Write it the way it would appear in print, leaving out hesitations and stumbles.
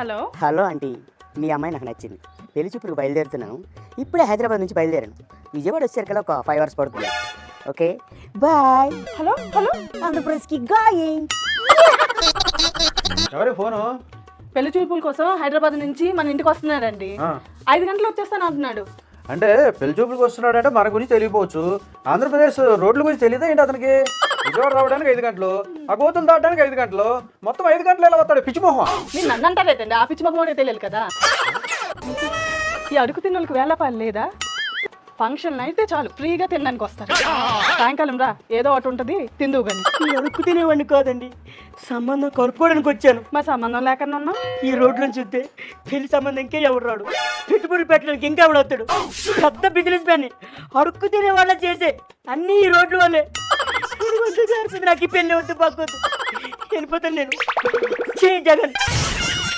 Hello hello aunty, మీ అమ్మాయి నాకు నచ్చింది. పెళ్లి చూపులకు బయలుదేరుతున్నాను. ఇప్పుడే హైదరాబాద్ నుంచి బయలుదేరాను. విజయవాడ వచ్చేసరికి ఒక 5 hours పడుతుంది. Okay bye. హలో హలో ఆంధ్రప్రదేశ్కి గాయింగ్. ఎవరి ఫోను? పెళ్లి చూపుల కోసం హైదరాబాద్ నుంచి మన ఇంటికి వస్తున్నాడండి. 5 గంటలు వచ్చేస్తాను అంటున్నాడు. అంటే పెళ్లి చూపులకు వస్తున్నాడంటే మన గురించి తెలియపోవచ్చు. ఆంధ్రప్రదేశ్ రోడ్ల గురించి తెలియదా ఏంటి అతనికి? విజయవాడ రావడానికి 5 గంటలు, ఆ గోతులు దాటడానికి 5 గంటలు, మొత్తం 5 గంటలు ఎలా వస్తాడు పిచ్చిమోహం? మీరు నన్ను అంటారేటండి, ఆ పిచ్చి మొహం తెలియదు కదా. ఈ అడుగు తిన్నోళ్ళకి వేళపాలు లేదా? ఫంక్షన్ అయితే చాలు ఫ్రీగా తినడానికి వస్తారు. సాయంకాలం రా, ఏదో ఒకటి ఉంటుంది తిందువు కానీ. ఈ అడుక్కు తినేవాడిని కాదండి, సంబంధం కలుపుకోవడానికి వచ్చాను. మా సంబంధం లేకుండా ఉన్నా ఈ రోడ్లను చూస్తే పెళ్లి సంబంధంకే ఎవరు రాడు, పెట్టుబడులు పెట్టడానికి ఇంకా ఎవడు వస్తాడు. పెద్ద బిజినెస్ మ్యాన్, అడుక్కు తినే వాళ్ళ చేసే అన్ని ఈ రోడ్ల వల్లే. నాకు ఈ పెళ్లి వద్దు, పక్కొద్దు, వెళ్ళిపోతాను నేను. జై జగన్.